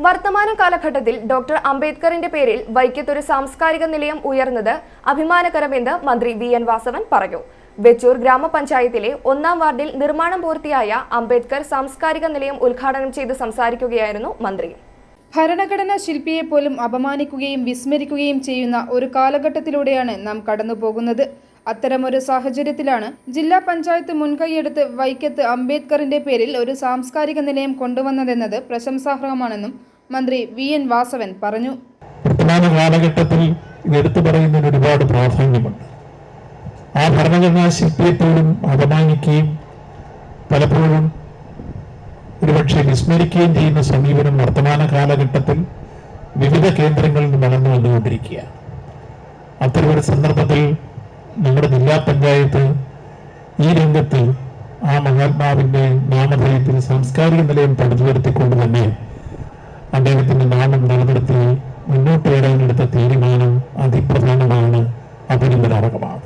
വർത്തമാന കാലഘട്ടത്തിൽ ഡോക്ടർ അംബേദ്കറിന്റെ പേരിൽ വൈക്കത്തൊരു സാംസ്കാരിക നിലയം ഉയർന്നത് അഭിമാനകരമെന്ന് മന്ത്രി വി.എൻ. വാസവൻ പറഞ്ഞു. വെച്ചൂർ ഗ്രാമപഞ്ചായത്തിലെ 1-ാം വാർഡിൽ നിർമ്മാണം പൂർത്തിയായ അംബേദ്കർ സാംസ്കാരിക നിലയം ഉദ്ഘാടനം ചെയ്ത് സംസാരിക്കുകയായിരുന്നു മന്ത്രി. ഭരണഘടനാ ശില്പിയെ പോലും അപമാനിക്കുകയും വിസ്മരിക്കുകയും ചെയ്യുന്ന ഒരു കാലഘട്ടത്തിലൂടെയാണ് നാം കടന്നുപോകുന്നത്. അത്തരമൊരു സാഹചര്യത്തിലാണ് ജില്ലാ പഞ്ചായത്ത് മുൻകൈയെടുത്ത് വൈക്കത്ത് അംബേദ്കറിന്റെ പേരിൽ ഒരു സാംസ്കാരിക നിലയം കൊണ്ടുവന്നതെന്നത് പ്രശംസാർഹമാണെന്നും മന്ത്രി വി.എൻ. വാസവൻ പറഞ്ഞു. വർത്തമാന കാലഘട്ടത്തിൽ ഇതെടുത്തു പറയുന്നതിന് ഒരുപാട് പ്രാധാന്യമുണ്ട്. ആ ഭരണഘടനാ ശില്പിയെ പോലും അപമാനിക്കുകയും പലപ്പോഴും ഒരുപക്ഷെ വിസ്മരിക്കുകയും ചെയ്യുന്ന സമീപനം വർത്തമാന കാലഘട്ടത്തിൽ വിവിധ കേന്ദ്രങ്ങളിൽ നിന്ന് വളർന്നു വന്നുകൊണ്ടിരിക്കുകയാണ്. അത്തരമൊരു സന്ദർഭത്തിൽ നമ്മുടെ ജില്ലാ പഞ്ചായത്ത് ഈ രംഗത്ത് ആ മഹാത്മാവിന്റെ നാമധേയത്തിൽ സാംസ്കാരിക നിലയം പടുത്തുയർത്തിക്കൊണ്ട് തന്നെ അദ്ദേഹത്തിന്റെ നാമം നിലനിർത്തി മുന്നോട്ട് വരാനെടുത്ത തീരുമാനം അതിപ്രധാനമാണ്, അപരിമിതാർഹമാണ്.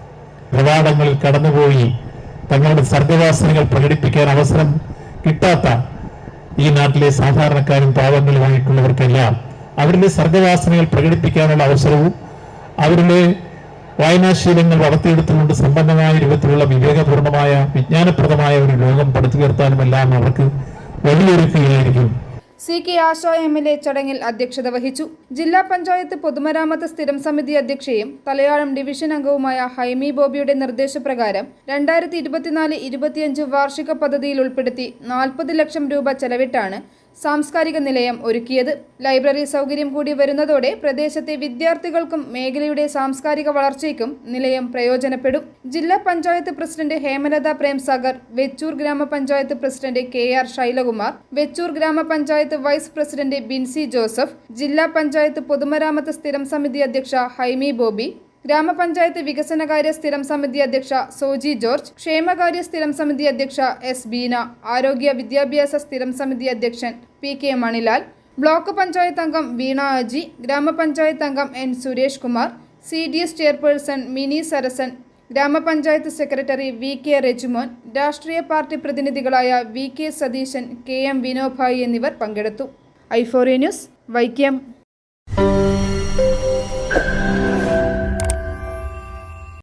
കവാടങ്ങളിൽ കടന്നുപോയി തങ്ങളുടെ സർഗവാസനകൾ പ്രകടിപ്പിക്കാൻ അവസരം കിട്ടാത്ത ഈ നാട്ടിലെ സാധാരണക്കാരും പാവങ്ങളുമായിട്ടുള്ളവർക്കെല്ലാം അവരിലെ സർഗവാസനകൾ പ്രകടിപ്പിക്കാനുള്ള അവസരവും അവരിലെ വായനാശീലങ്ങൾ വളർത്തിയെടുത്തുകൊണ്ട് സമ്പന്നമായ രൂപത്തിലുള്ള വിവേകപൂർണമായ വിജ്ഞാനപ്രദമായ ഒരു ലോകം പടുത്തുയർത്താനുമെല്ലാം അവർക്ക് വഴിയൊരുക്കുകയായിരിക്കും. സി.കെ. ആശ എം.എൽ.എ. ചടങ്ങിൽ അധ്യക്ഷത വഹിച്ചു. ജില്ലാ പഞ്ചായത്ത് പൊതുമരാമത്ത് സ്ഥിരം സമിതി അധ്യക്ഷയും തലയാളം ഡിവിഷൻ അംഗവുമായ ഹൈമി ബോബിയുടെ നിർദ്ദേശപ്രകാരം 2024-25 വാർഷിക പദ്ധതിയിൽ ഉൾപ്പെടുത്തി 40 ലക്ഷം രൂപ ചെലവിട്ടാണ് സാംസ്കാരിക നിലയം ഒരുക്കിയത്. ലൈബ്രറി സൗകര്യം കൂടി വരുന്നതോടെ പ്രദേശത്തെ വിദ്യാർത്ഥികൾക്കും മേഖലയുടെ സാംസ്കാരിക വളർച്ചയ്ക്കും നിലയം പ്രയോജനപ്പെടും. ജില്ലാ പഞ്ചായത്ത് പ്രസിഡന്റ് ഹേമലത പ്രേംസാഗർ, വെച്ചൂർ ഗ്രാമപഞ്ചായത്ത് പ്രസിഡന്റ് കെ.ആർ. ശൈലകുമാർ, വെച്ചൂർ ഗ്രാമപഞ്ചായത്ത് വൈസ് പ്രസിഡന്റ് ബിൻസി ജോസഫ്, ജില്ലാ പഞ്ചായത്ത് പൊതുമരാമത്ത് സ്ഥിരം സമിതി അധ്യക്ഷ ഹൈമി ബോബി, ഗ്രാമപഞ്ചായത്ത് വികസനകാര്യ സ്ഥിരം സമിതി അധ്യക്ഷ സോജി ജോർജ്, ക്ഷേമകാര്യ സ്ഥിരം സമിതി അധ്യക്ഷ എസ്. ബീന, ആരോഗ്യ വിദ്യാഭ്യാസ സ്ഥിരം സമിതി അധ്യക്ഷൻ പി.കെ. മണിലാൽ, ബ്ലോക്ക് പഞ്ചായത്ത് അംഗം വീണ അജി, ഗ്രാമപഞ്ചായത്ത് അംഗം N. Suresh Kumar, CDS chairperson Mini Sarasan, ഗ്രാമപഞ്ചായത്ത് സെക്രട്ടറി വി.കെ. റെജിമോൻ, രാഷ്ട്രീയ പാർട്ടി പ്രതിനിധികളായ വി.കെ. സതീശൻ, കെ.എം. വിനോഭായി എന്നിവർ പങ്കെടുത്തു. i4A news, Vaikom.